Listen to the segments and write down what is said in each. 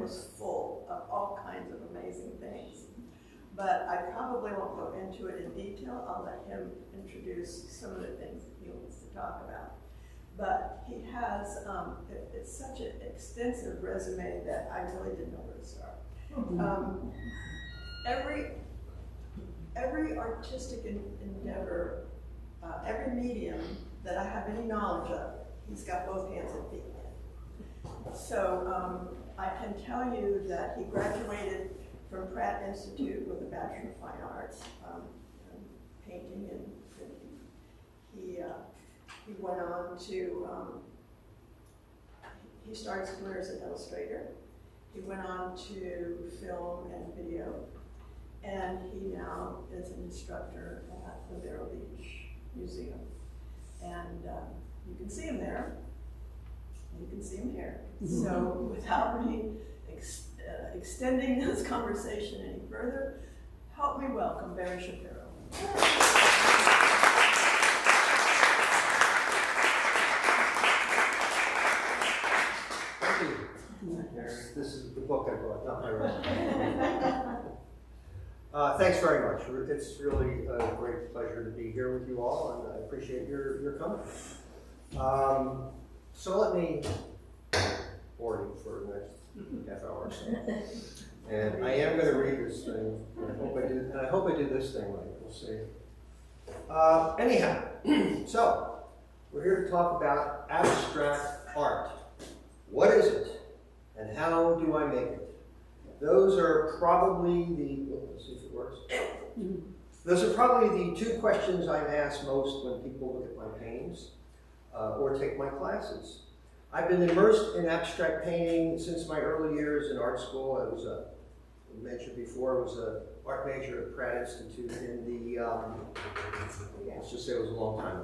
was full of all kinds of amazing things. But I probably won't go into it in detail. I'll let him introduce some of the things that he wants to talk about. But he has, it's such an extensive resume that I really didn't know where to start. Every artistic endeavor, every medium that I have any knowledge of, he's got both hands and feet in. So I can tell you that he graduated from Pratt Institute with a Bachelor of Fine Arts, in painting and printing. He went on to, he started his career as an illustrator. He went on to film and video, and he now is an instructor at the Vero Beach Museum. And you can see him there, and you can see him here. So without me extending this conversation any further, help me welcome Barry Shapiro. Thank you. This is the book I brought, not my resume. Thanks very much. It's really a great pleasure to be here with you all, and I appreciate your coming. So let me bore you for the next half hour or so. And I am going to read this thing, and I hope I do this thing right. We'll see. Anyhow, so we're here to talk about abstract art. What is it, and how do I make it? Those are probably let's see if it works. Those are probably the two questions I'm asked most when people look at my paintings or take my classes. I've been immersed in abstract painting since my early years in art school. I was mentioned before, I was an art major at Pratt Institute in the, let's just say it was a long time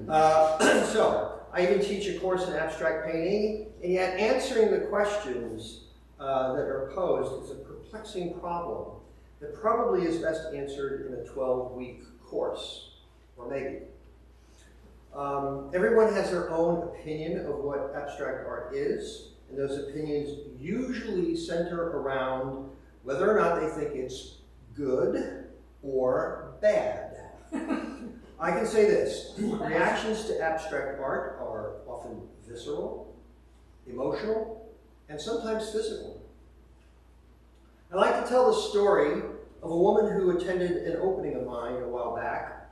ago. So, I even teach a course in abstract painting, and yet answering the questions that are posed is a perplexing problem that probably is best answered in a 12-week course, or maybe. Everyone has their own opinion of what abstract art is, and those opinions usually center around whether or not they think it's good or bad. I can say this: reactions to abstract art are often visceral, emotional, and sometimes physical. I like to tell the story of a woman who attended an opening of mine a while back.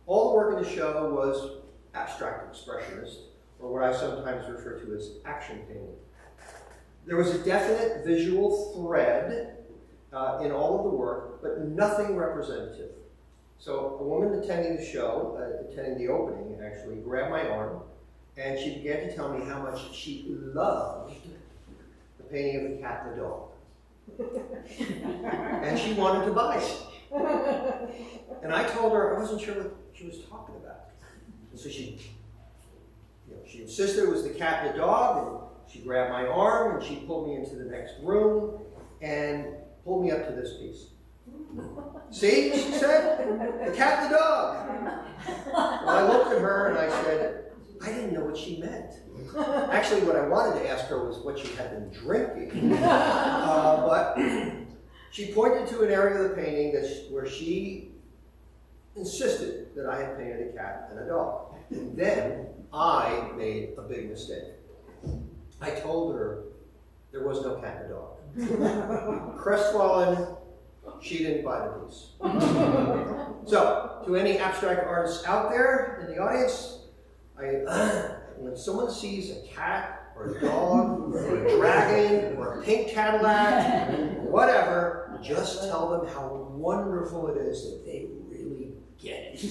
All the work in the show was abstract expressionist, or what I sometimes refer to as action painting. There was a definite visual thread in all of the work, but nothing representative. So a woman attending the show, attending the opening actually, grabbed my arm, and she began to tell me how much she loved the painting of the cat and the dog. And she wanted to buy it. And I told her I wasn't sure what she was talking about. And so she insisted it was the cat and the dog, and she grabbed my arm and she pulled me into the next room and pulled me up to this piece. See, she said, the cat and the dog. Well, I looked at her and I said, I didn't know what she meant. Actually, what I wanted to ask her was what she had been drinking. But she pointed to an area of the painting where she insisted that I had painted a cat and a dog. And then I made a big mistake. I told her there was no cat and dog. Crestfallen, she didn't buy the piece. So, to any abstract artists out there in the audience, when someone sees a cat or a dog or a dragon or a pink Cadillac, whatever, just tell them how wonderful it is that they really get it.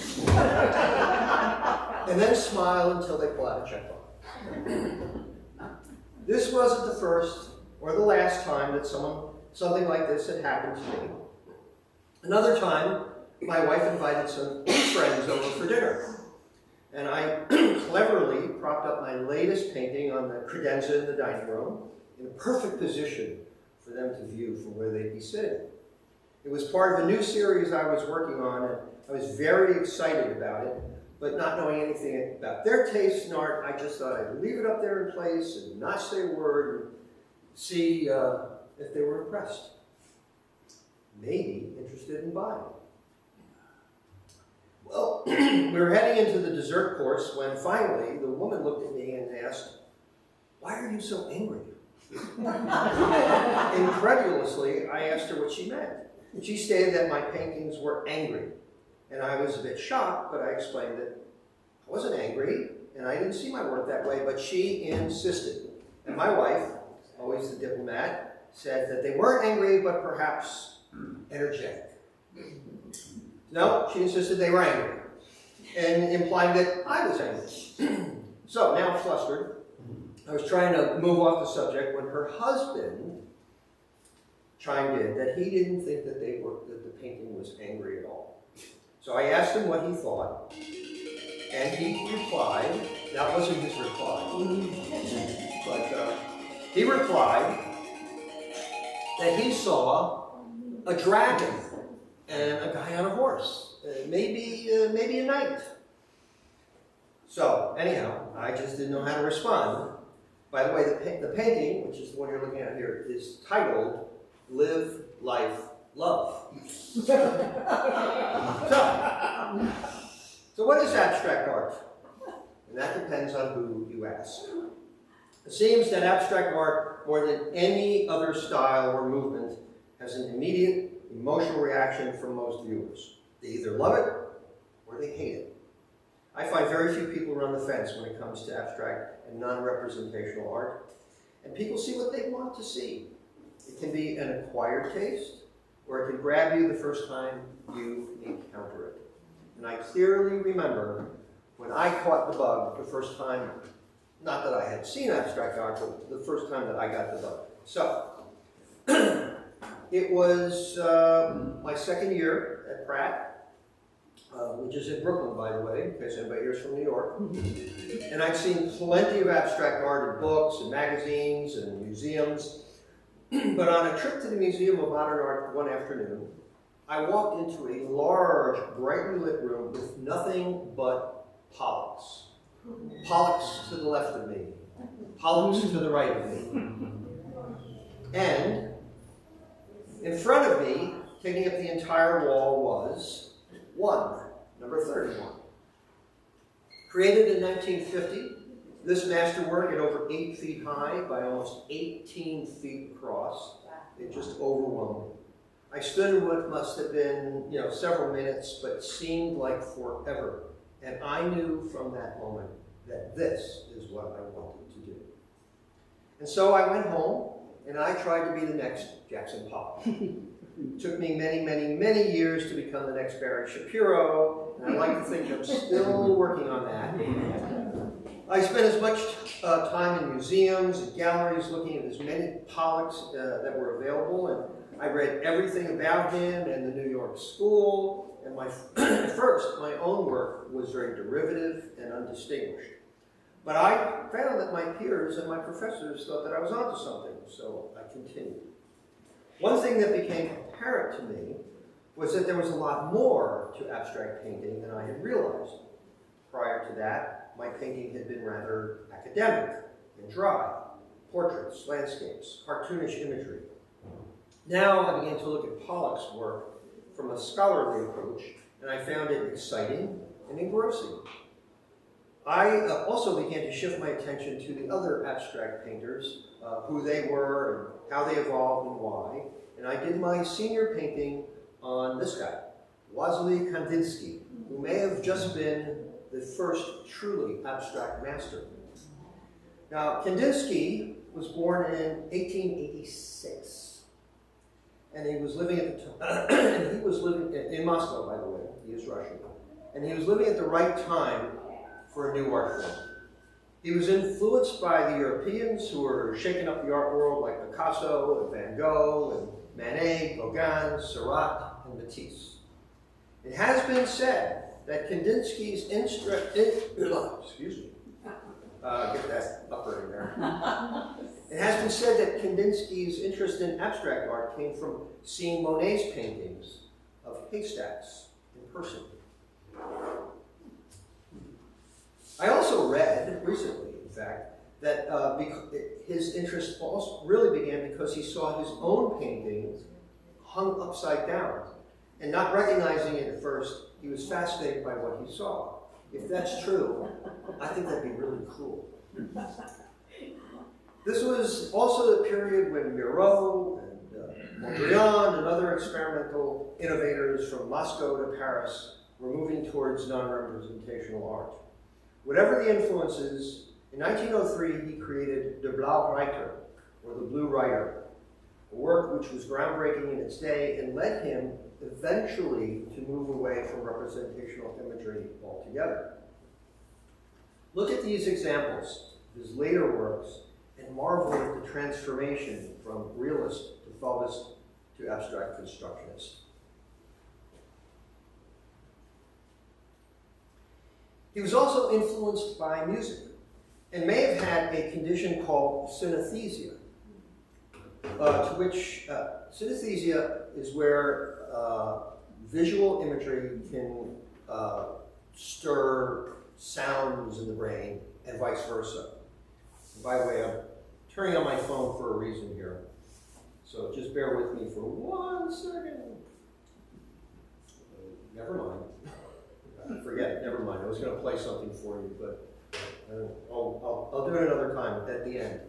And then smile until they pull out a checkbook. This wasn't the first or the last time that something like this had happened to me. Another time, my wife invited some friends over for dinner. And I cleverly propped up my latest painting on the credenza in the dining room in a perfect position for them to view from where they'd be sitting. It was part of a new series I was working on, and I was very excited about it, but not knowing anything about their taste in art, I just thought I'd leave it up there in place and not say a word, see if they were impressed, maybe interested in buying. Well, we were heading into the dessert course when finally the woman looked at me and asked, "Why are you so angry?" Incredulously, I asked her what she meant. She stated that my paintings were angry, and I was a bit shocked, but I explained that I wasn't angry, and I didn't see my work that way, but she insisted. And my wife, always the diplomat, said that they weren't angry, but perhaps energetic. No, she insisted they were angry, and implying that I was angry. So, now flustered, I was trying to move off the subject when her husband chimed in that he didn't think that the painting was angry at all. So I asked him what he thought, and he replied, that wasn't his reply, but he replied that he saw a dragon and a guy on a horse, maybe a knight. So anyhow, I just didn't know how to respond. By the way, the painting, which is the one you're looking at here, is titled "Live, Life, Love." So what is abstract art? And that depends on who you ask. It seems that abstract art, more than any other style or movement, has an immediate emotional reaction from most viewers. They either love it or they hate it. I find very few people are on the fence when it comes to abstract and non-representational art. And people see what they want to see. It can be an acquired taste, or it can grab you the first time you encounter it. And I clearly remember when I caught the bug the first time, not that I had seen abstract art, but the first time that I got the bug. So, it was my second year at Pratt, which is in Brooklyn, by the way, in case anybody here is from New York. And I'd seen plenty of abstract art in books and magazines and museums. But on a trip to the Museum of Modern Art one afternoon, I walked into a large, brightly lit room with nothing but Pollacks. Pollacks to the left of me, Pollacks to the right of me. And in front of me, taking up the entire wall, was one, number 31. Created in 1950, this masterwork at over 8 feet high by almost 18 feet across, it just overwhelmed me. I stood in what must have been, several minutes, but seemed like forever. And I knew from that moment that this is what I wanted to do. And so I went home, and I tried to be the next Jackson Pollock. It took me many, many, many years to become the next Barry Shapiro, and I like to think I'm still working on that. I spent as much time in museums and galleries looking at as many Pollacks that were available, and I read everything about him and the New York School, and at first, my own work was very derivative and undistinguished. But I found that my peers and my professors thought that I was onto something, so I continued. One thing that became apparent to me was that there was a lot more to abstract painting than I had realized. Prior to that, my painting had been rather academic and dry, portraits, landscapes, cartoonish imagery. Now I began to look at Pollack's work from a scholarly approach, and I found it exciting and engrossing. I also began to shift my attention to the other abstract painters, who they were and how they evolved and why, and I did my senior painting on this guy, Wassily Kandinsky, who may have just been the first truly abstract master. Now, Kandinsky was born in 1886, and he was living at the time, and he was living in Moscow, by the way. He is Russian, and he was living at the right time for a new art form. He was influenced by the Europeans who were shaking up the art world, like Picasso and Van Gogh and Manet, Gauguin, Seurat, and Matisse. It has been said that Kandinsky's get that upper in there. It has been said that Kandinsky's interest in abstract art came from seeing Monet's paintings of haystacks in person. I also read, recently in fact, that his interest also really began because he saw his own paintings hung upside down. And not recognizing it at first, he was fascinated by what he saw. If that's true, I think that'd be really cool. This was also the period when Miro and Mondrian and other experimental innovators from Moscow to Paris were moving towards non-representational art. Whatever the influences, in 1903 he created De Blauw Reiter, or the Blue Writer, a work which was groundbreaking in its day and led him eventually to move away from representational imagery altogether. Look at these examples of his later works and marvel at the transformation from realist to Fauvist to abstract constructionist. He was also influenced by music and may have had a condition called synesthesia, to which synesthesia is where visual imagery can stir sounds in the brain and vice versa. And by the way, I'm turning on my phone for a reason here, so just bear with me for 1 second. Never mind. Forget it, never mind. I was going to play something for you, but I'll do it another time at the end.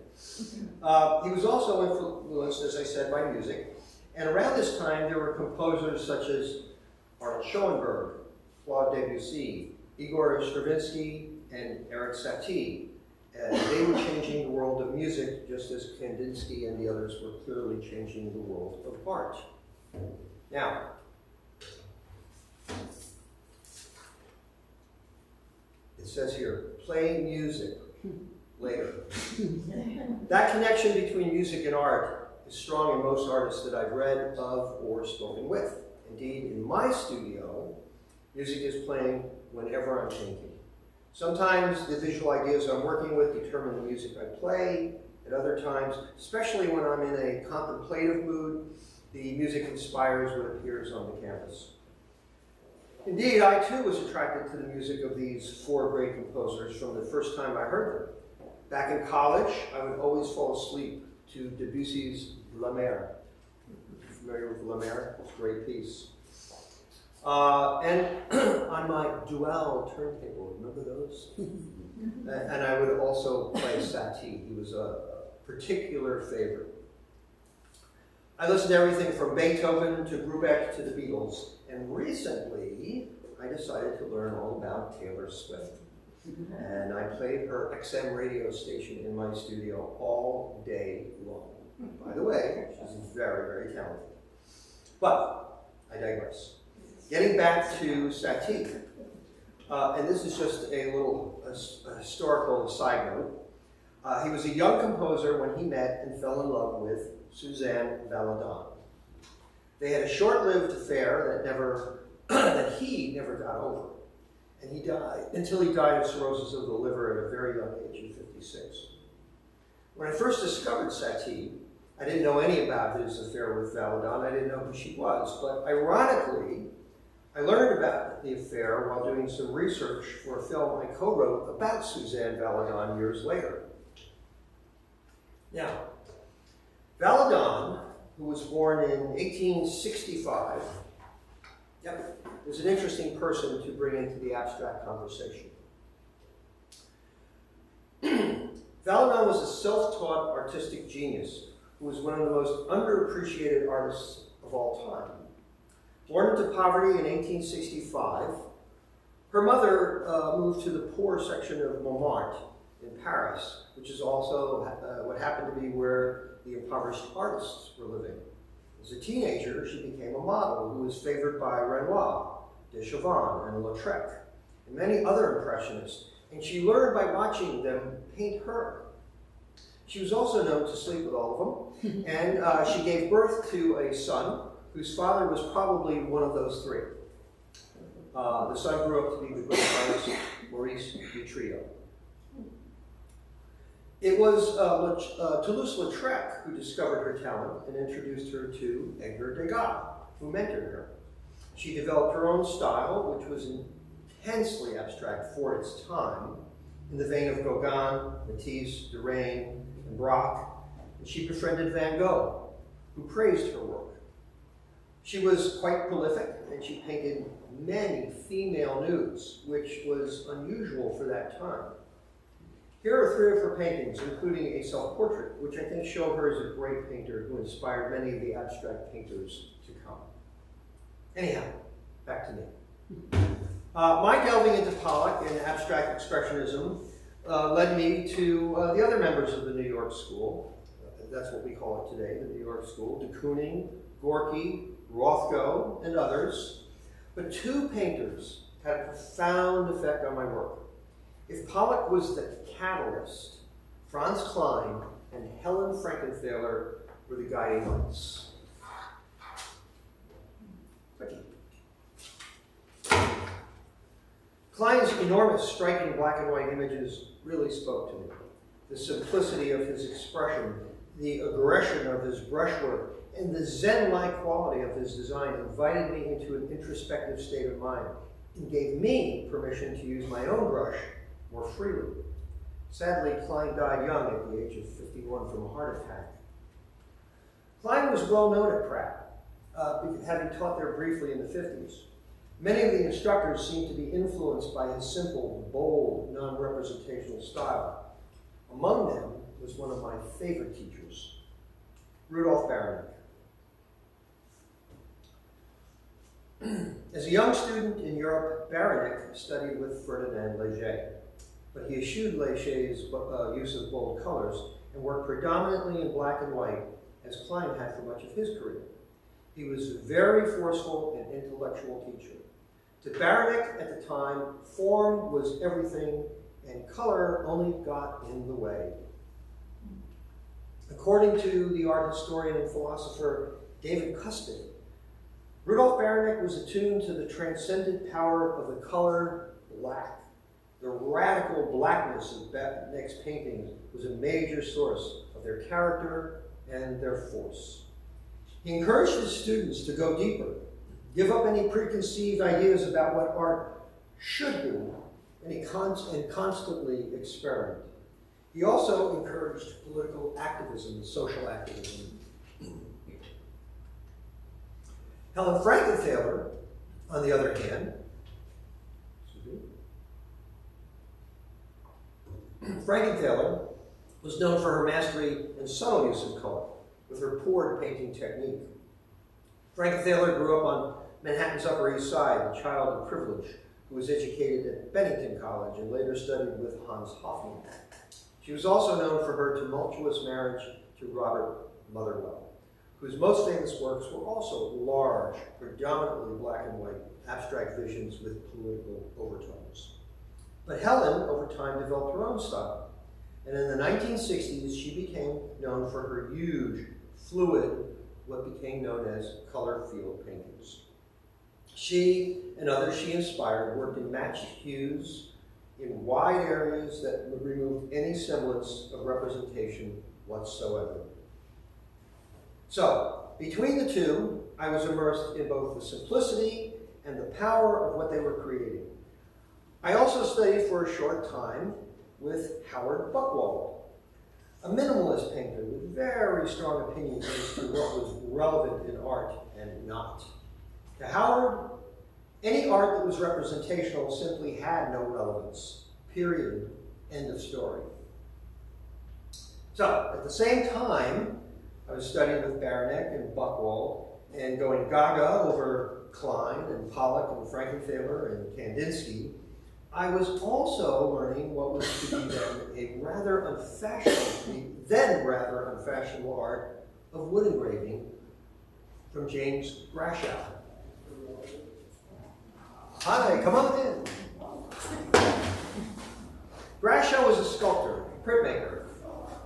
He was also influenced, as I said, by music. And around this time, there were composers such as Arnold Schoenberg, Claude Debussy, Igor Stravinsky, and Erik Satie. And they were changing the world of music, just as Kandinsky and the others were clearly changing the world of art. Now, it says here, play music later. That connection between music and art is strong in most artists that I've read of or spoken with. Indeed, in my studio, music is playing whenever I'm thinking. Sometimes the visual ideas I'm working with determine the music I play. At other times, especially when I'm in a contemplative mood, the music inspires what appears on the canvas. Indeed, I too was attracted to the music of these 4 great composers from the first time I heard them. Back in college, I would always fall asleep to Debussy's La Mer. Familiar with La Mer? It's a great piece. And on my dual turntable, remember those? And I would also play Satie. He was a particular favorite. I listened to everything from Beethoven to Brubeck to the Beatles. And recently, I decided to learn all about Taylor Swift. And I played her XM radio station in my studio all day long. By the way, she's very, very talented. But I digress. Getting back to Satie, and this is just a little historical side note. He was a young composer when he met and fell in love with Suzanne Valadon. They had a short-lived affair that he never got over. And he died, until he died of cirrhosis of the liver at a very young age of 56. When I first discovered Satie, I didn't know any about his affair with Valadon. I didn't know who she was. But ironically, I learned about the affair while doing some research for a film I co-wrote about Suzanne Valadon years later. Now, Valadon, who was born in 1865, was an interesting person to bring into the abstract conversation. Valadon was a self-taught artistic genius who was one of the most underappreciated artists of all time. Born into poverty in 1865, her mother moved to the poor section of Montmartre in Paris, which is also what happened to be where the impoverished artists were living. As a teenager, she became a model who was favored by Renoir, de Chavannes, and Lautrec, and many other impressionists, and she learned by watching them paint her. She was also known to sleep with all of them, and she gave birth to a son whose father was probably one of those 3. The son grew up to be the great artist Maurice Utrecht. It was Toulouse-Lautrec who discovered her talent and introduced her to Edgar Degas, who mentored her. She developed her own style, which was intensely abstract for its time, in the vein of Gauguin, Matisse, Derain, and Braque, and she befriended Van Gogh, who praised her work. She was quite prolific, and she painted many female nudes, which was unusual for that time. Here are 3 of her paintings, including a self-portrait, which I think show her as a great painter who inspired many of the abstract painters to come. Anyhow, back to me. My delving into Pollack and abstract expressionism led me to the other members of the New York School. That's what we call it today, the New York School. De Kooning, Gorky, Rothko, and others. But 2 painters had a profound effect on my work. If Pollack was the catalyst, Franz Klein and Helen Frankenthaler were the guiding lights. Quickie. Klein's enormous, striking black and white images really spoke to me. The simplicity of his expression, the aggression of his brushwork, and the Zen-like quality of his design invited me into an introspective state of mind and gave me permission to use my own brush more freely. Sadly, Klein died young at the age of 51 from a heart attack. Klein was well known at Pratt, having taught there briefly in the 50s. Many of the instructors seemed to be influenced by his simple, bold, non-representational style. Among them was one of my favorite teachers, Rudolf Baranek. As a young student in Europe, Baranek studied with Ferdinand Léger, but he eschewed Léger's use of bold colors and worked predominantly in black and white, as Klein had for much of his career. He was a very forceful and intellectual teacher. To Baranek at the time, form was everything, and color only got in the way. According to the art historian and philosopher David Custon, Rudolf Baranek was attuned to the transcendent power of the color black. The radical blackness of Baranek's paintings was a major source of their character and their force. He encouraged his students to go deeper, give up any preconceived ideas about what art should be, and constantly experiment. He also encouraged political activism, social activism. Helen Frankenthaler, on the other hand, Frankenthaler was known for her mastery and subtle use of color, with her poured painting technique. Frankenthaler grew up on Manhattan's Upper East Side, a child of privilege, who was educated at Bennington College and later studied with Hans Hofmann. She was also known for her tumultuous marriage to Robert Motherwell, whose most famous works were also large, predominantly black and white, abstract visions with political overtones. But Helen, over time, developed her own style. And in the 1960s, she became known for her huge, fluid, what became known as color field paintings. She and others she inspired worked in matched hues in wide areas that would remove any semblance of representation whatsoever. So, between the two, I was immersed in both the simplicity and the power of what they were creating. I also studied for a short time with Howard Buchwald, a minimalist painter with very strong opinions as to what was relevant in art and not. To Howard, any art that was representational simply had no relevance. Period. End of story. So, at the same time, I was studying with Baranek and Buchwald and going gaga over Klein and Pollack and Frankenthaler and Kandinsky. I was also learning what was to be then a rather unfashionable art of wood engraving from James Grashow. Hi, come on in. Grashow was a sculptor, printmaker,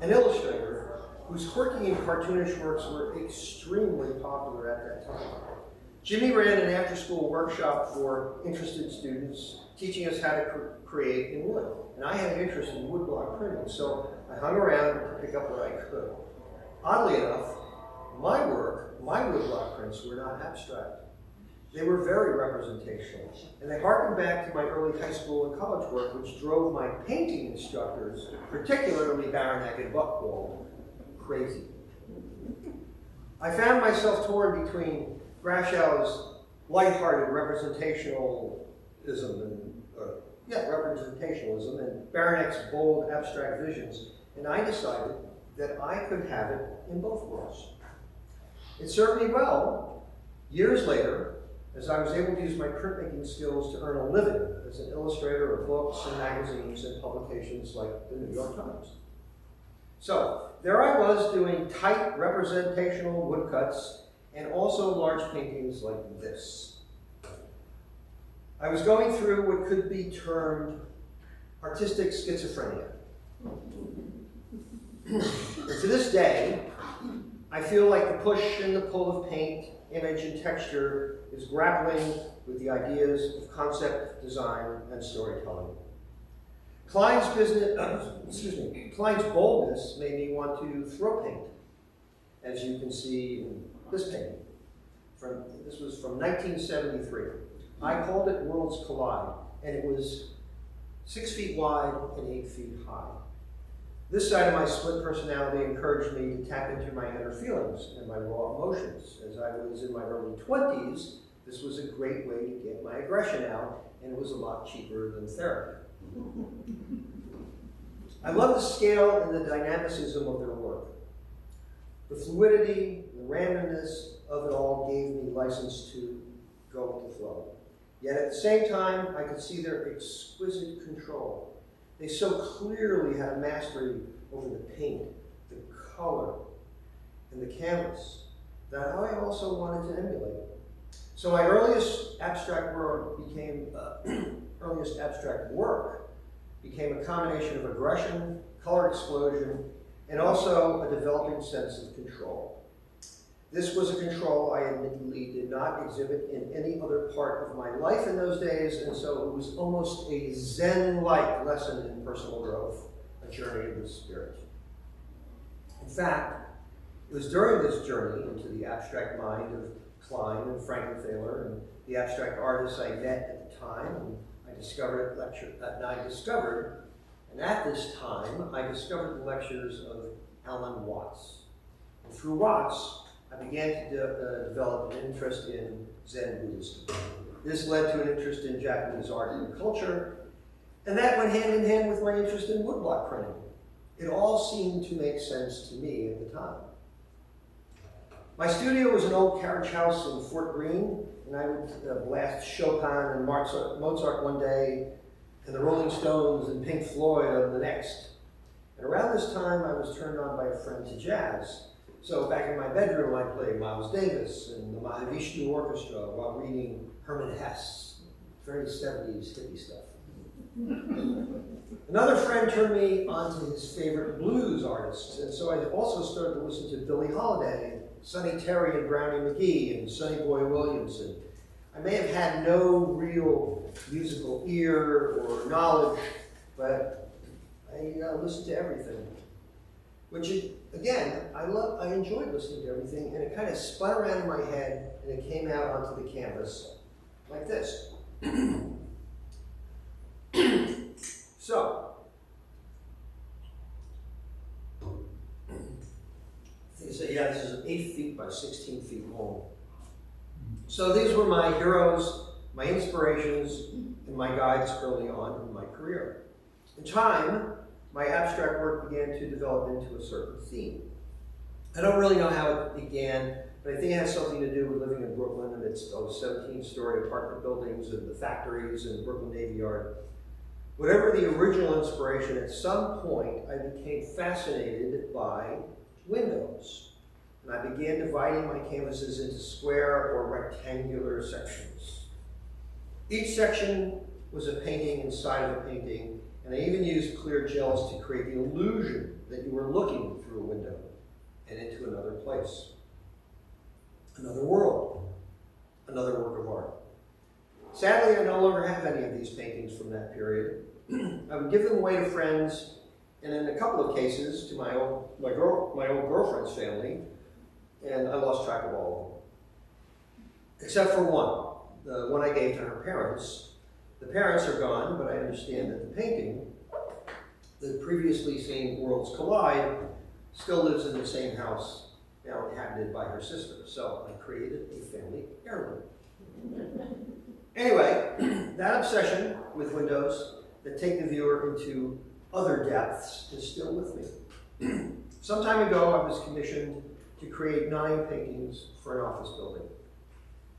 an illustrator whose quirky and cartoonish works were extremely popular at that time. Jimmy ran an after-school workshop for interested students, teaching us how to create in wood. And I had an interest in woodblock printing, so I hung around to pick up what I could. Oddly enough, my woodblock prints were not abstract. They were very representational, and they harkened back to my early high school and college work, which drove my painting instructors, particularly Baranek and Buchwald, crazy. I found myself torn between Grashow's lighthearted representationalism and Baranek's bold abstract visions, and I decided that I could have it in both worlds. It served me well years later, as I was able to use my printmaking skills to earn a living as an illustrator of books and magazines and publications like the New York Times. So there I was doing tight representational woodcuts and also large paintings like this. I was going through what could be termed artistic schizophrenia. And to this day, I feel like the push and the pull of paint, image, and texture is grappling with the ideas of concept, design, and storytelling. Klein's boldness made me want to throw paint, as you can see in this painting. This was from 1973. I called it Worlds Collide, and it was 6 feet wide and 8 feet high. This side of my split personality encouraged me to tap into my inner feelings and my raw emotions. As I was in my early 20s, this was a great way to get my aggression out, and it was a lot cheaper than therapy. I love the scale and the dynamicism of their work. The fluidity, the randomness of it all gave me license to go with the flow. Yet at the same time, I could see their exquisite control. They so clearly had a mastery over the paint, the color, and the canvas that I also wanted to emulate. So my earliest abstract work became a combination of aggression, color explosion, and also a developing sense of control. This was a control I admittedly did not exhibit in any other part of my life in those days, and so it was almost a Zen-like lesson in personal growth, a journey of the spirit. In fact, it was during this journey into the abstract mind of Klein and Frankenthaler and the abstract artists I met at the time, and at this time, I discovered the lectures of Alan Watts. And through Watts, I began to develop an interest in Zen Buddhism. This led to an interest in Japanese art and culture, and that went hand in hand with my interest in woodblock printing. It all seemed to make sense to me at the time. My studio was an old carriage house in Fort Greene, and I would blast Chopin and Mozart one day, and the Rolling Stones and Pink Floyd on the next. And around this time, I was turned on by a friend to jazz. So back in my bedroom, I played Miles Davis and the Mahavishnu Orchestra while reading Hermann Hesse, very 70s hippie stuff. Another friend turned me on to his favorite blues artists, and so I also started to listen to Billie Holiday, and Sonny Terry and Brownie McGhee, and Sonny Boy Williamson. I may have had no real musical ear or knowledge, but I listened to everything. Which, again, I enjoyed listening to everything, and it kind of spun around in my head, and it came out onto the canvas like this. So, this is 8 feet by 16 feet long. So these were my heroes, my inspirations, and my guides early on in my career. In time, my abstract work began to develop into a certain theme. I don't really know how it began, but I think it has something to do with living in Brooklyn amidst those 17-story apartment buildings and the factories and Brooklyn Navy Yard. Whatever the original inspiration, at some point I became fascinated by windows. And I began dividing my canvases into square or rectangular sections. Each section was a painting inside of a painting, and I even used clear gels to create the illusion that you were looking through a window and into another place, another world, another work of art. Sadly, I no longer have any of these paintings from that period. I would give them away to friends, and in a couple of cases to my old girlfriend's family, and I lost track of all of them. Except for one. the one I gave to her parents. The parents are gone, but I understand that the painting, the previously seen Worlds Collide, still lives in the same house, now inhabited by her sister. So I created a family heirloom. Anyway, that obsession with windows that take the viewer into other depths is still with me. Some time ago, I was commissioned to create 9 paintings for an office building.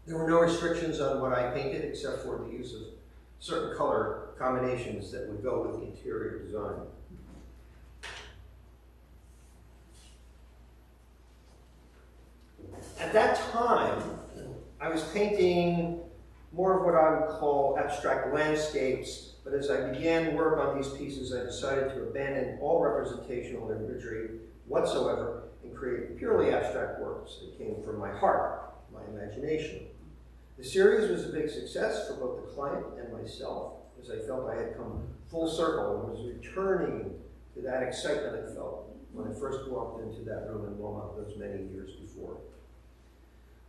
There were no restrictions on what I painted except for the use of certain color combinations that would go with the interior design. At that time, I was painting more of what I would call abstract landscapes, but as I began work on these pieces, I decided to abandon all representational imagery whatsoever and create purely abstract works that came from my heart, my imagination. The series was a big success for both the client and myself, as I felt I had come full circle and was returning to that excitement I felt when I first walked into that room in Wilmot those many years before.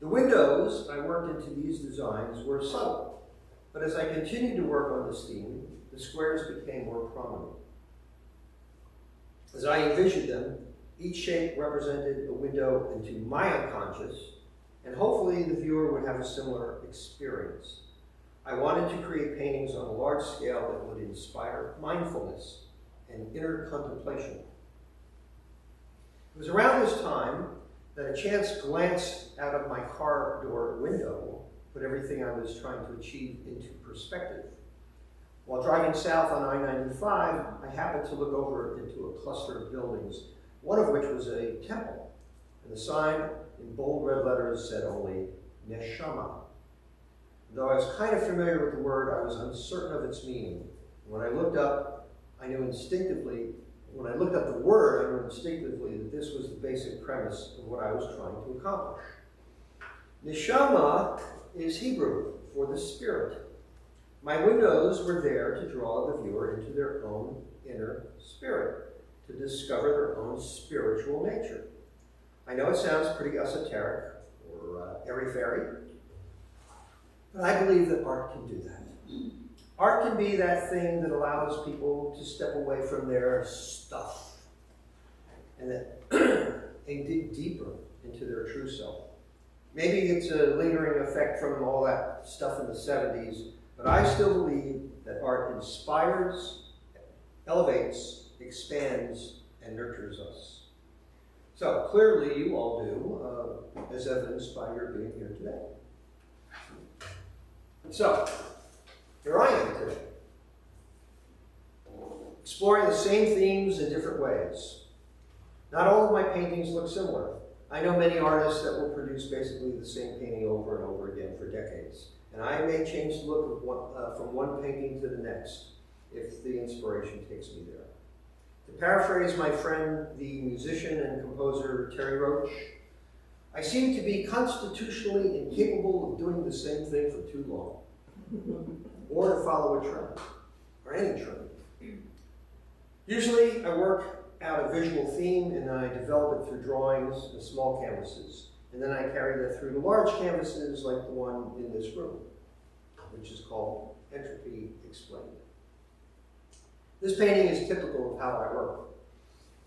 The windows I worked into these designs were subtle, but as I continued to work on this theme, the squares became more prominent. As I envisioned them, each shape represented a window into my unconscious, and hopefully the viewer would have a similar experience. I wanted to create paintings on a large scale that would inspire mindfulness and inner contemplation. It was around this time that a chance glance out of my car door window put everything I was trying to achieve into perspective. While driving south on I-95, I happened to look over into a cluster of buildings, one of which was a temple, and the sign in bold red letters said only, Neshama. Though I was kind of familiar with the word, I was uncertain of its meaning. When I looked up, I knew instinctively, when I looked up the word, I knew instinctively that this was the basic premise of what I was trying to accomplish. Neshama is Hebrew for the spirit. My windows were there to draw the viewer into their own inner spirit, to discover their own spiritual nature. I know it sounds pretty esoteric or airy-fairy, but I believe that art can do that. Art can be that thing that allows people to step away from their stuff and dig deeper into their true self. Maybe it's a lingering effect from all that stuff in the 70s, but I still believe that art inspires, elevates, expands, and nurtures us. So clearly you all do, as evidenced by your being here today. So, here I am today, exploring the same themes in different ways. Not all of my paintings look similar. I know many artists that will produce basically the same painting over and over again for decades. And I may change the look of from one painting to the next if the inspiration takes me there. To paraphrase my friend, the musician and composer Terry Roach, I seem to be constitutionally incapable of doing the same thing for too long, or to follow a trend, or any trend. Usually I work out a visual theme and I develop it through drawings and small canvases, and then I carry that through to large canvases like the one in this room, which is called Entropy Explained. This painting is typical of how I work.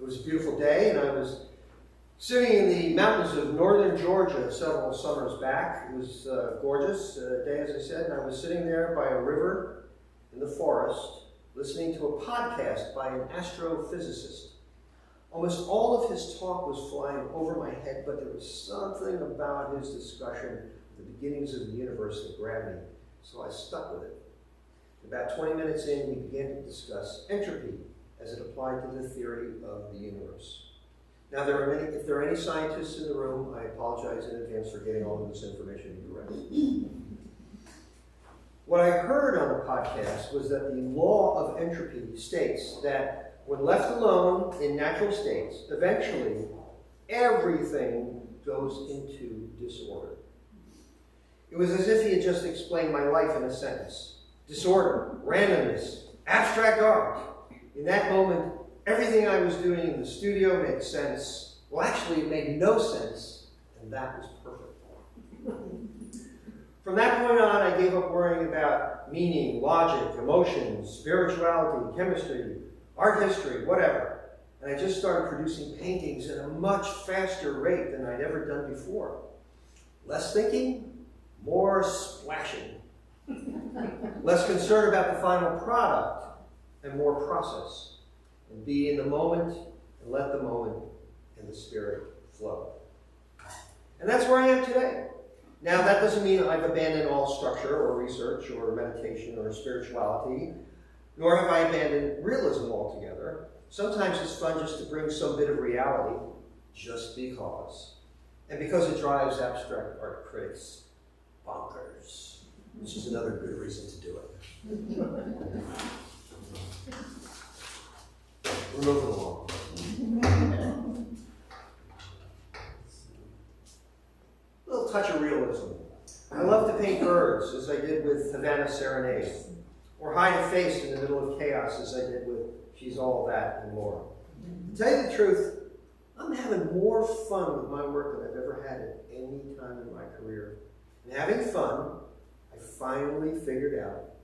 It was a beautiful day and I was sitting in the mountains of northern Georgia several summers back. It was a gorgeous day, as I said, and I was sitting there by a river in the forest listening to a podcast by an astrophysicist. Almost all of his talk was flying over my head, but there was something about his discussion of the beginnings of the universe that grabbed me, so I stuck with it. About 20 minutes in, we began to discuss entropy as it applied to the theory of the universe. Now, if there are any scientists in the room, I apologize in advance for getting all of this information incorrect. What I heard on the podcast was that the law of entropy states that when left alone in natural states, eventually everything goes into disorder. It was as if he had just explained my life in a sentence. Disorder, randomness, abstract art. In that moment, everything I was doing in the studio made sense. Well, actually, it made no sense, and that was perfect. From that point on, I gave up worrying about meaning, logic, emotions, spirituality, chemistry, art history, whatever. And I just started producing paintings at a much faster rate than I'd ever done before. Less thinking, more splashing. Less concern about the final product, and more process. And be in the moment, and let the moment and the spirit flow. And that's where I am today. Now, that doesn't mean I've abandoned all structure or research or meditation or spirituality, nor have I abandoned realism altogether. Sometimes it's fun just to bring some bit of reality, just because. And because it drives abstract art critics bonkers, which is another good reason to do it. We're moving along. A little touch of realism. I love to paint birds, as I did with Havana Serenade, or hide a face in the middle of chaos, as I did with She's All That and More. To tell you the truth, I'm having more fun with my work than I've ever had at any time in my career. And having fun, I finally figured out,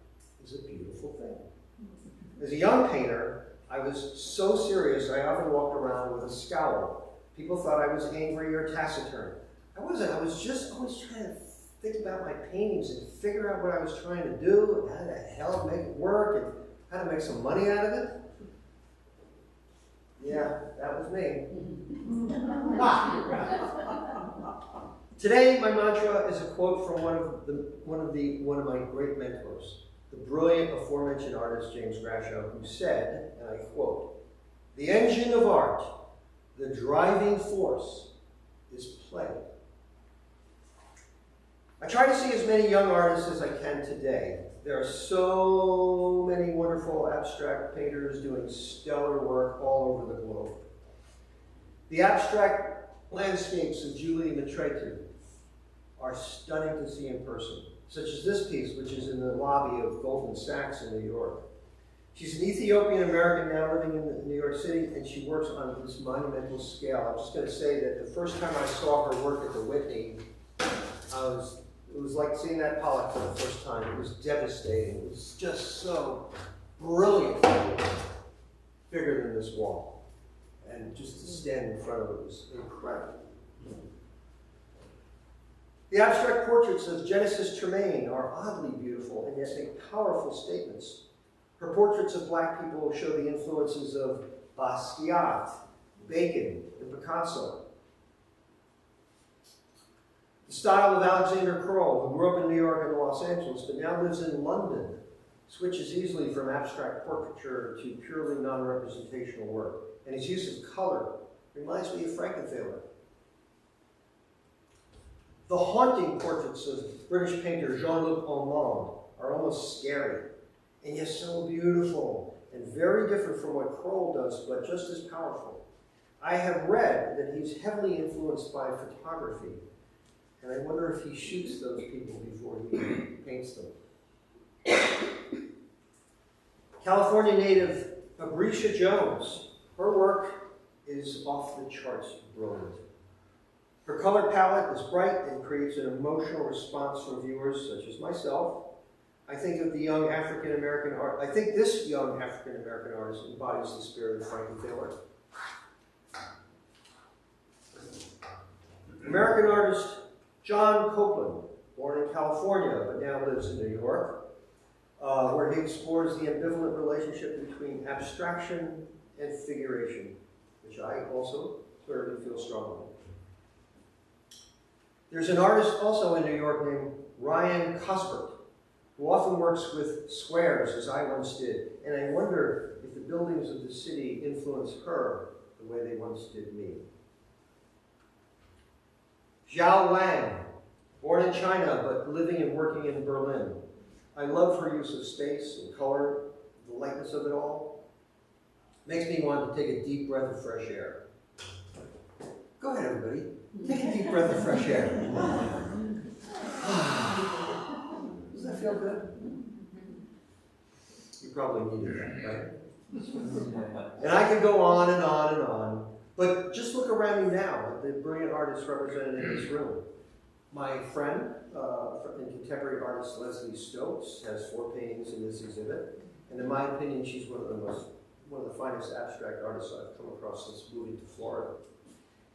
is a beautiful thing. As a young painter, I was so serious I often walked around with a scowl. People thought I was angry or taciturn. I wasn't. I was just always trying to think about my paintings and figure out what I was trying to do and how the hell to make it work and how to make some money out of it. Yeah, that was me. Today, my mantra is a quote from one of my great mentors, the brilliant aforementioned artist James Grashow, who said, and I quote, "The engine of art, the driving force, is play." I try to see as many young artists as I can today. There are so many wonderful abstract painters doing stellar work all over the globe. The abstract landscapes of Julie Maitretu are stunning to see in person, such as this piece, which is in the lobby of Goldman Sachs in New York. She's an Ethiopian-American now living in New York City, and she works on this monumental scale. I'm just going to say that the first time I saw her work at the Whitney, it was like seeing that Pollack for the first time. It was devastating. It was just so brilliant, bigger than this wall. And just to stand in front of it was incredible. The abstract portraits of Genesis Tremaine are oddly beautiful and yet make powerful statements. Her portraits of black people show the influences of Basquiat, Bacon, and Picasso. The style of Alexander Kroll, who grew up in New York and Los Angeles, but now lives in London, switches easily from abstract portraiture to purely non-representational work. And his use of color reminds me of Frankenthaler. The haunting portraits of British painter Jean-Luc Armand are almost scary, and yet so beautiful, and very different from what Kroll does, but just as powerful. I have read that he's heavily influenced by photography, and I wonder if he shoots those people before he paints them. California native Abrisha Jones, her work is off the charts brilliant. Her color palette is bright and creates an emotional response from viewers such as myself. I think of the young African-American art. I think this young African-American artist embodies the spirit of Frankenthaler. American artist John Copeland, born in California but now lives in New York, where he explores the ambivalent relationship between abstraction and figuration, which I also clearly feel strongly. There's an artist also in New York named Ryan Cuthbert, who often works with squares, as I once did, and I wonder if the buildings of the city influence her the way they once did me. Xiao Wang, born in China but living and working in Berlin. I love her use of space and color, the lightness of it all. Makes me want to take a deep breath of fresh air. Go ahead, everybody. Take a deep breath of fresh air. Does that feel good? You probably needed that, right? And I could go on and on and on, but just look around you now at the brilliant artists represented in this room. My friend and contemporary artist Leslie Stokes has 4 paintings in this exhibit, and in my opinion, she's one of the finest abstract artists I've come across since moving to Florida.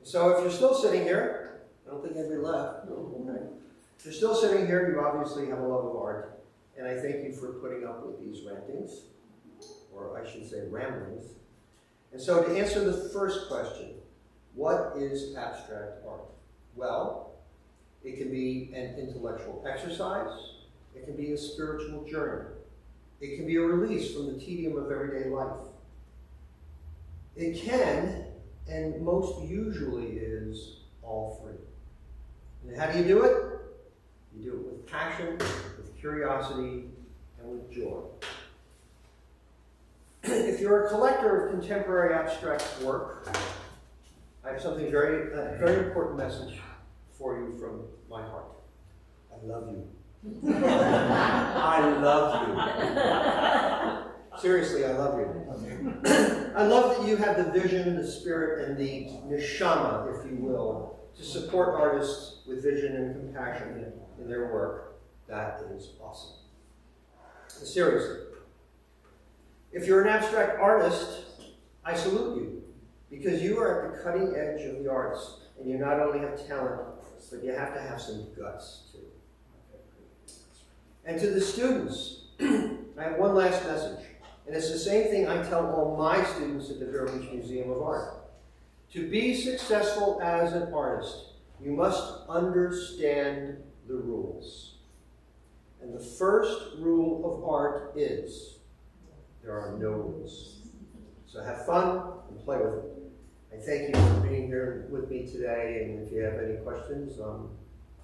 So if you're still sitting here, I don't think anybody left. No, okay. If you're still sitting here, you obviously have a love of art, and I thank you for putting up with these rantings, or I should say ramblings. And so to answer the first question, what is abstract art? Well, it can be an intellectual exercise. It can be a spiritual journey. It can be a release from the tedium of everyday life. It can, and most usually is, all three. And how do you do it? You do it with passion, with curiosity, and with joy. If you're a collector of contemporary abstract work, I have something very important message for you from my heart. I love you. I love you. Seriously, I love you. I love that you have the vision, the spirit, and the neshama, if you will, to support artists with vision and compassion in their work. That is awesome. Seriously. If you're an abstract artist, I salute you, because you are at the cutting edge of the arts, and you not only have talent, but you have to have some guts, too. And to the students, I have one last message, and it's the same thing I tell all my students at the Vero Beach Museum of Art. To be successful as an artist, you must understand the rules. And the first rule of art is, there are no rules. So have fun and play with it. I thank you for being here with me today, and if you have any questions,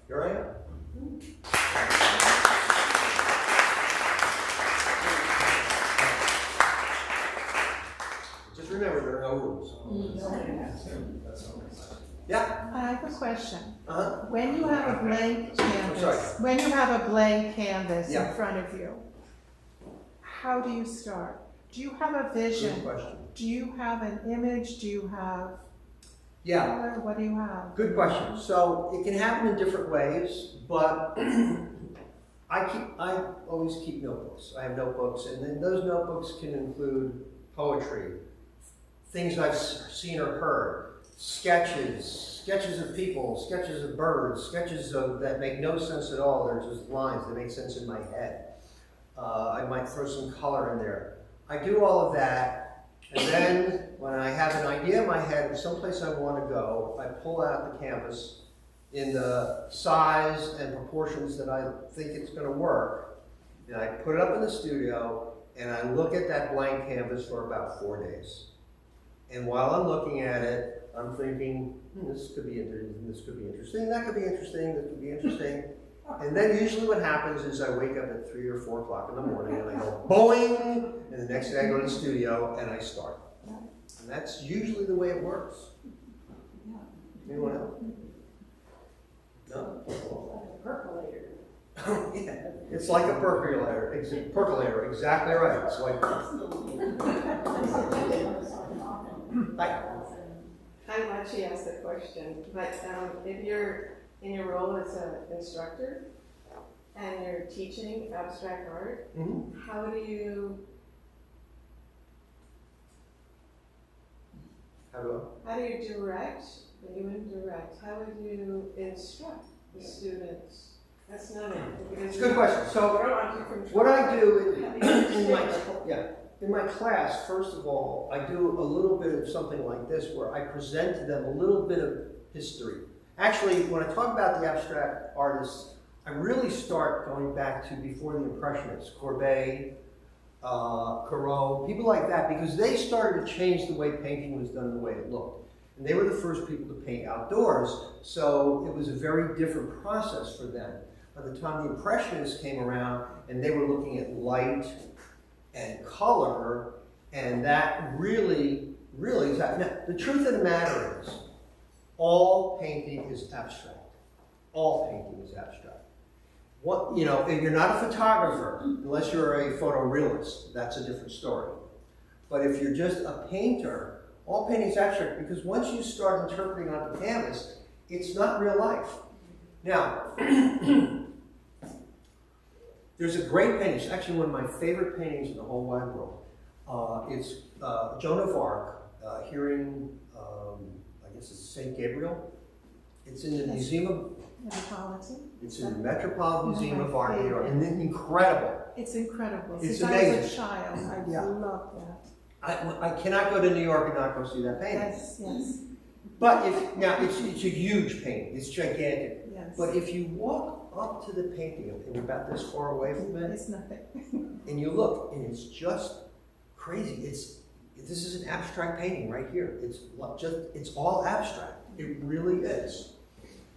here I am. Just remember, there are no rules. Yeah? I have a question. Uh-huh. When you have a blank canvas, Yeah. in front of you, how do you start? Do you have a vision? Good question. Do you have an image? Do you have color? What do you have? Good question. So it can happen in different ways, but I always keep notebooks. I have notebooks, and then those notebooks can include poetry, things I've seen or heard, sketches of people, sketches of birds, sketches that make no sense at all. They're just lines that make sense in my head. I might throw some color in there. I do all of that, and then when I have an idea in my head of someplace I want to go, I pull out the canvas in the size and proportions that I think it's going to work, and I put it up in the studio, and I look at that blank canvas for about 4 days. And while I'm looking at it, I'm thinking, this could be interesting, this could be interesting, that could be interesting, this could be interesting. And then usually what happens is I wake up at 3 or 4 o'clock in the morning and I go boing, and the next day I go to the studio and I start. And that's usually the way it works. Anyone else? No? Like a percolator. Yeah, it's like a percolator. Percolator, exactly right. It's like. I'm glad she asked that question, but if you're in your role as an instructor and you're teaching abstract art, how do you direct, when you indirect, how would you instruct the students? That's not it. It's a good question. So what I do in my class, first of all, I do a little bit of something like this where I present to them a little bit of history. Actually, when I talk about the abstract artists, I really start going back to before the Impressionists, Courbet, Corot, people like that, because they started to change the way painting was done and the way it looked. And they were the first people to paint outdoors, so it was a very different process for them. By the time the Impressionists came around and they were looking at light and color, and that really, now, the truth of the matter is, all painting is abstract. All painting is abstract. What, if you're not a photographer, unless you're a photorealist, that's a different story. But if you're just a painter, all painting is abstract, because once you start interpreting on the canvas, it's not real life. Now, there's a great painting. It's actually one of my favorite paintings in the whole wide world. It's Joan of Arc here in, I guess it's St. Gabriel. It's in the Museum of... Metropolitan. It's in the Metropolitan Museum of Art, New York, and it's incredible. It's incredible. It's Since amazing. I was a child, I loved that. I cannot go to New York and not go see that painting. Yes, yes, But now it's a huge painting. It's gigantic. yes. But if you walk up to the painting, and you're about this far away from it, It's nothing. and you look, and it's just crazy. This is an abstract painting right here. It's all abstract. It really is.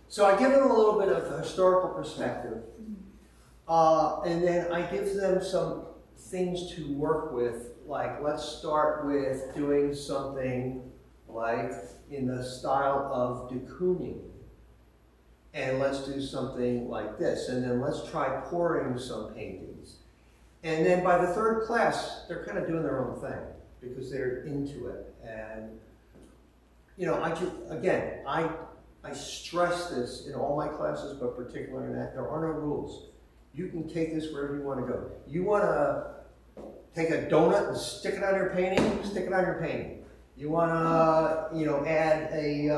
So I give them a little bit of a historical perspective, and then I give them some things to work with. Like, let's start with doing something like in the style of de Kooning. And let's do something like this. And then let's try pouring some paintings. And then by the third class, they're kind of doing their own thing because they're into it. And, you know, I stress this in all my classes, but particularly in that, there are no rules. You can take this wherever you want to go. You want to take a donut and stick it on your painting, stick it on your painting. You want to, you know, add a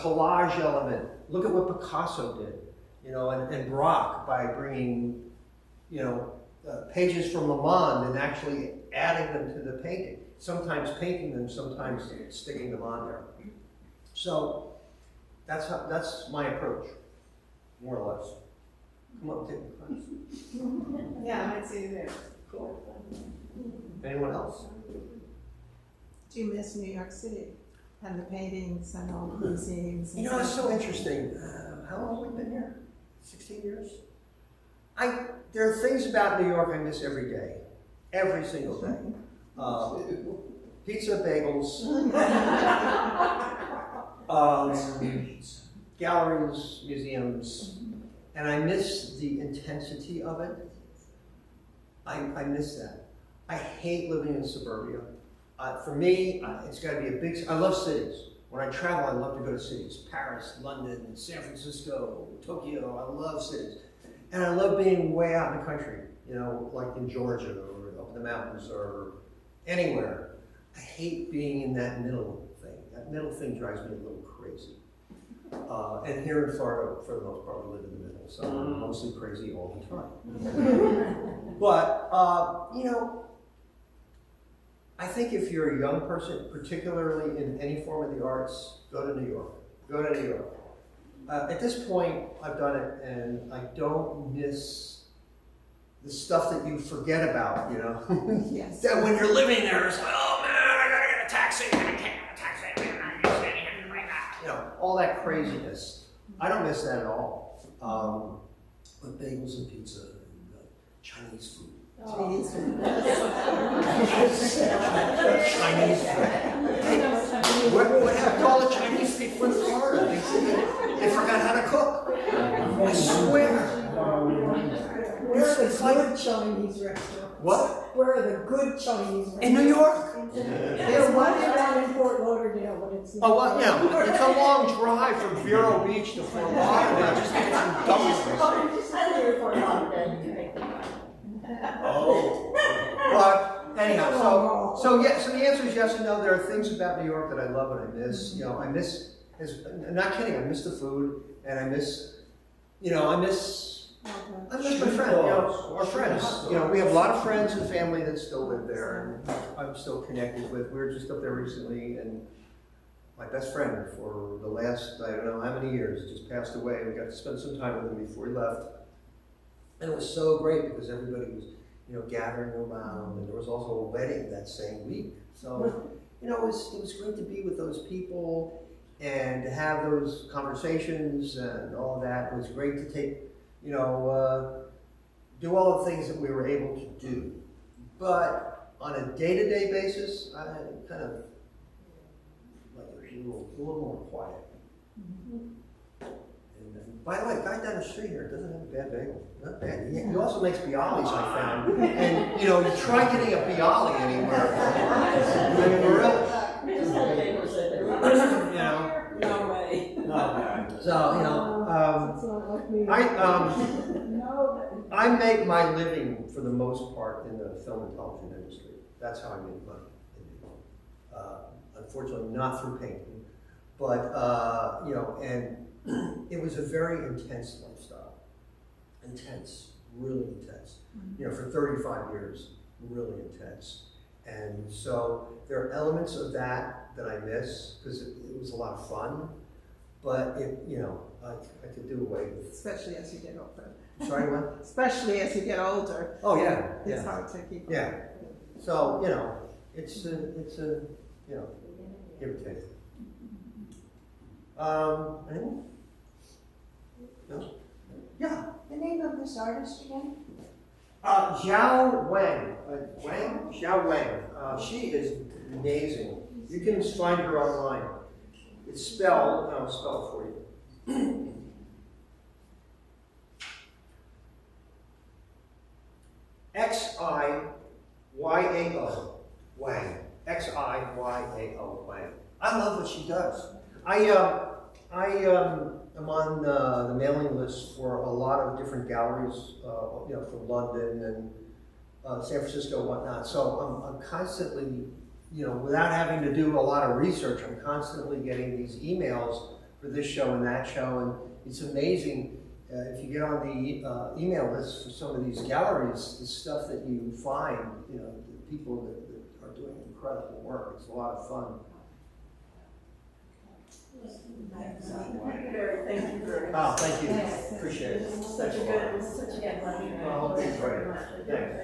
collage element. Look at what Picasso did, you know, and Braque by bringing, you know, pages from Le Monde and actually adding them to the painting. Sometimes painting them, sometimes sticking them on there. So that's my approach, more or less. Come on, take the class. Yeah, I might see you there. Cool. Anyone else? Do you miss New York City and the paintings and all the museums? You know, it's so interesting. How long have we been here? 16 years? There are things about New York I miss every day. Every single day. Pizza, bagels, galleries, museums, and I miss the intensity of it. I miss that. I hate living in suburbia. For me, it's got to be a big. I love cities. When I travel, I love to go to cities: Paris, London, San Francisco, Tokyo. I love cities, and I love being way out in the country. You know, like in Georgia or up in the mountains or anywhere. I hate being in that middle thing. That middle thing drives me a little crazy. And here in Florida, for the most part, we live in the middle, so I'm mostly crazy all the time. But, you know, I think if you're a young person, particularly in any form of the arts, go to New York. Go to New York. At this point, I've done it, and I don't miss the stuff that you forget about, you know? Yes. That when you're living there, it's like, oh man, I gotta get a taxi, I can't get a taxi, I'm standing here right now. You know, all that craziness. I don't miss that at all. But bagels and pizza and Chinese food. Chinese food. Chinese food. What happened to all the Chinese people in Florida? They forgot how to cook. I swear. Where are the good Chinese restaurants? What? Where are the good Chinese restaurants? In New York? There's one down in Fort Lauderdale, but it's not. Oh, well, yeah. It's a long drive from Vero Beach to Fort Lauderdale. Just to get some dumplings. I live in Fort Lauderdale. Oh. But anyhow, so the answer is yes and no. There are things about New York that I love and I miss. You know, I'm not kidding, I miss the food and I miss my friend, you know, our friends. You know, we have a lot of friends and family that still live there and I'm still connected with. We were just up there recently and my best friend for the last, I don't know how many years, just passed away. We got to spend some time with him before he left. And it was so great because everybody was, you know, gathering around, and there was also a wedding that same week. So, you know, it was great to be with those people and to have those conversations and all of that. It was great to take, you know, do all the things that we were able to do. But on a day-to-day basis, I kind of like a little more quiet. By the way, the guy down the street here doesn't have a bad bagel. Not bad. He also makes bialys, I found. And, you know, you try getting a bialy anywhere. I mean, really. Just had bagels at there. You know. No way. No. So, you know, That's not like me. No, I make my living for the most part in the film and television industry. That's how I make money. Unfortunately, not through painting, but you know, and it was a very intense lifestyle. Intense, really intense. You know, for 35 years, really intense. And so there are elements of that that I miss because it was a lot of fun, but it, you know, I could do away with. especially as you get older. Sorry, what? Especially as you get older, Oh yeah, it's yeah, hard to keep up. yeah. So you know, it's a you know, give or take. Anyone? No? Yeah. The name of this artist again? Xiao Wang. Wang? Xiao Wang. She is amazing. You can find her online. It's spelled, I'll spell it for you. X-I-Y-A-O. Wang. X-I-Y-A-O. Wang. I love what she does. I am on the mailing list for a lot of different galleries, you know, from London and San Francisco and whatnot. So I'm constantly, you know, without having to do a lot of research, I'm constantly getting these emails for this show and that show. And it's amazing if you get on the email list for some of these galleries, the stuff that you find, you know, the people that are doing incredible work. It's a lot of fun. Thank you very much. Oh, thank you. Appreciate it. Such a good pleasure. Well, I hope you enjoyed it. Thanks.